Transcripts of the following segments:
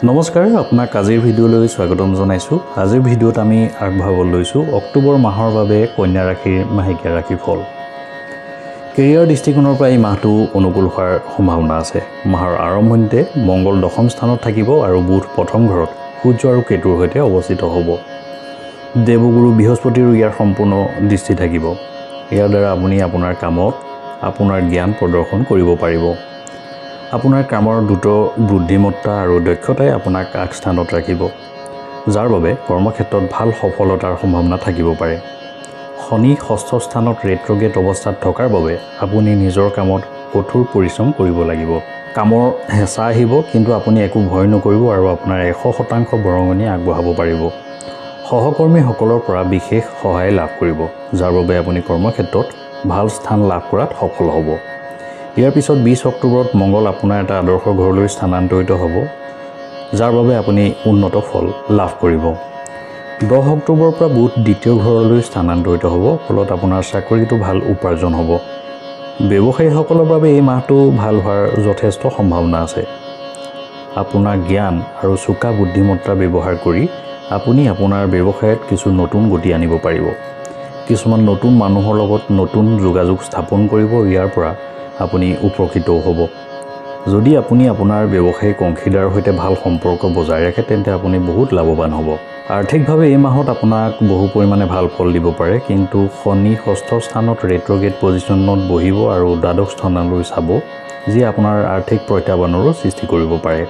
নমস্কাৰ, আপোনাক আজিৰ ভিডিঅ'লৈ স্বাগতম জনাইছোঁ। আজিৰ ভিডিঅ'ত আমি আগবঢ়াব লৈছোঁ অক্টোবৰ মাহৰ বাবে কন্যা ৰাশিৰ মাহেকীয়া ৰাশিফল। কেৰিয়াৰ দৃষ্টিকোণৰ পৰা এই মাহটো অনুকূল হোৱাৰ সম্ভাৱনা আছে। মাহৰ আৰম্ভণিতে মংগল দশম স্থানত থাকিব আৰু বুধ প্ৰথম ঘৰত সূৰ্য আৰু কেতুৰ সৈতে অৱস্থিত হ'ব। দেৱগুৰু বৃহস্পতিৰো ইয়াৰ সম্পূৰ্ণ দৃষ্টি থাকিব। ইয়াৰ দ্বাৰা আপুনি আপোনাৰ কামত আপোনাৰ জ্ঞান প্ৰদৰ্শন কৰিব পাৰিব। আপোনাৰ কামৰ দ্ৰুত বুদ্ধিমত্তা আৰু দক্ষতাই আপোনাক আগস্থানত ৰাখিব, যাৰ বাবে কৰ্মক্ষেত্ৰত ভাল সফলতাৰ সম্ভাৱনা থাকিব পাৰে। শনি ষষ্ঠ স্থানত ৰেট্ৰগেট অৱস্থাত থকাৰ বাবে আপুনি নিজৰ কামত কঠোৰ পৰিশ্ৰম কৰিব লাগিব। কামৰ হেঁচা আহিব, কিন্তু আপুনি একো ভয় নকৰিব আৰু আপোনাৰ 100% বৰঙণি আগবঢ়াব পাৰিব। সহকৰ্মীসকলৰ পৰা বিশেষ সহায় লাভ কৰিব, যাৰ বাবে আপুনি কৰ্মক্ষেত্ৰত ভাল স্থান লাভ কৰাত সফল হ'ব। ইয়াৰ পিছত 20 অক্টোবৰত মংগল আপোনাৰ এটা আদৰ্শ ঘৰলৈ স্থানান্তৰিত হ'ব, যাৰ বাবে আপুনি উন্নত ফল লাভ কৰিব। 10 অক্টোবৰৰ পৰা বুধ দ্বিতীয় ঘৰলৈ স্থানান্তৰিত হ'ব, ফলত আপোনাৰ চাকৰিটো ভাল উপাৰ্জন হ'ব। ব্যৱসায়ীসকলৰ বাবে এই মাহটো ভাল হোৱাৰ যথেষ্ট সম্ভাৱনা আছে। আপোনাৰ জ্ঞান আৰু চোকা বুদ্ধিমত্তা ব্যৱহাৰ কৰি আপুনি আপোনাৰ ব্যৱসায়ত কিছু নতুন গতি আনিব পাৰিব। কিছুমান নতুন মানুহৰ লগত নতুন যোগাযোগ স্থাপন কৰিব, ইয়াৰ পৰা আপুনি উপকৃতও হ'ব। যদি আপুনি আপোনাৰ ব্যৱসায়িক অংশীদাৰৰ সৈতে ভাল সম্পৰ্ক বজাই ৰাখে, তেন্তে আপুনি বহুত লাভৱান হ'ব। আৰ্থিকভাৱে এই মাহত আপোনাক বহু পৰিমাণে ভাল ফল দিব পাৰে, কিন্তু শনি ষষ্ঠ স্থানত ৰেট্ৰগেট পজিশ্যনত বহিব আৰু দ্বাদশ স্থানলৈ চাব, যি আপোনাৰ আৰ্থিক প্ৰত্যাহ্বানৰো সৃষ্টি কৰিব পাৰে।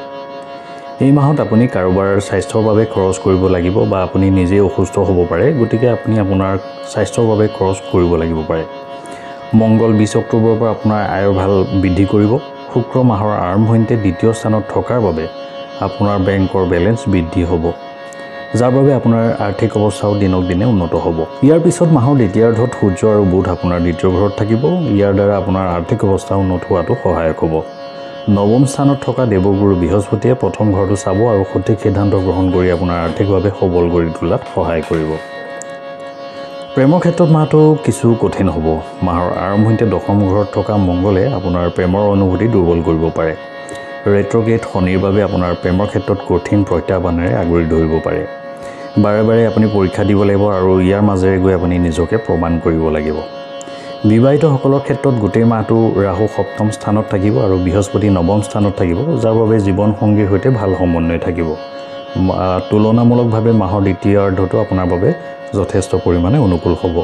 এই মাহত আপুনি কাৰোবাৰ স্বাস্থ্যৰ বাবে খৰচ কৰিব লাগিব বা আপুনি নিজে অসুস্থ হ'ব পাৰে, গতিকে আপুনি আপোনাৰ স্বাস্থ্যৰ বাবে খৰচ কৰিব লাগিব পাৰে। মংগল 20 অক্টোবৰৰ পৰা আপোনাৰ আয়ৰ ভাল বৃদ্ধি কৰিব। শুক্ৰ মাহৰ আৰম্ভণিতে দ্বিতীয় স্থানত থকাৰ বাবে আপোনাৰ বেংকৰ বেলেঞ্চ বৃদ্ধি হ'ব, যাৰ বাবে আপোনাৰ আৰ্থিক অৱস্থাও দিনক দিনে উন্নত হ'ব। ইয়াৰ পিছত মাহৰ দ্বিতীয়াৰ্ধত সূৰ্য আৰু বুধ আপোনাৰ দ্বিতীয় ঘৰত থাকিব। ইয়াৰ দ্বাৰা আপোনাৰ আৰ্থিক অৱস্থা উন্নত হোৱাটো সহায়ক হ'ব। নৱম স্থানত থকা দেৱগুৰু বৃহস্পতিয়ে প্ৰথম ঘৰটো চাব আৰু সঠিক সিদ্ধান্ত গ্ৰহণ কৰি আপোনাৰ আৰ্থিকভাৱে সবল কৰি তোলাত সহায় কৰিব। প্ৰেমৰ ক্ষেত্ৰত মাহটো কিছু কঠিন হ'ব। মাহৰ আৰম্ভণিতে দশম ঘৰত থকা মংগলে আপোনাৰ প্ৰেমৰ অনুভূতি দুৰ্বল কৰিব পাৰে। ৰেট্ৰগেট শনিৰ বাবে আপোনাৰ প্ৰেমৰ ক্ষেত্ৰত কঠিন প্ৰত্যাহ্বানেৰে আগুৰি ধৰিব পাৰে। বাৰে বাৰে আপুনি পৰীক্ষা দিব লাগিব আৰু ইয়াৰ মাজেৰে গৈ আপুনি নিজকে প্ৰমাণ কৰিব লাগিব। বিবাহিতসকলৰ ক্ষেত্ৰত গোটেই মাহটো ৰাহু সপ্তম স্থানত থাকিব আৰু বৃহস্পতি নৱম স্থানত থাকিব, যাৰ বাবে জীৱনসংগীৰ সৈতে ভাল সমন্বয় থাকিব। তুলনামূলকভাৱে মাহৰ দ্বিতীয়াৰ্ধটো আপোনাৰ বাবে যথেষ্ট পৰিমাণে অনুকূল হ'ব।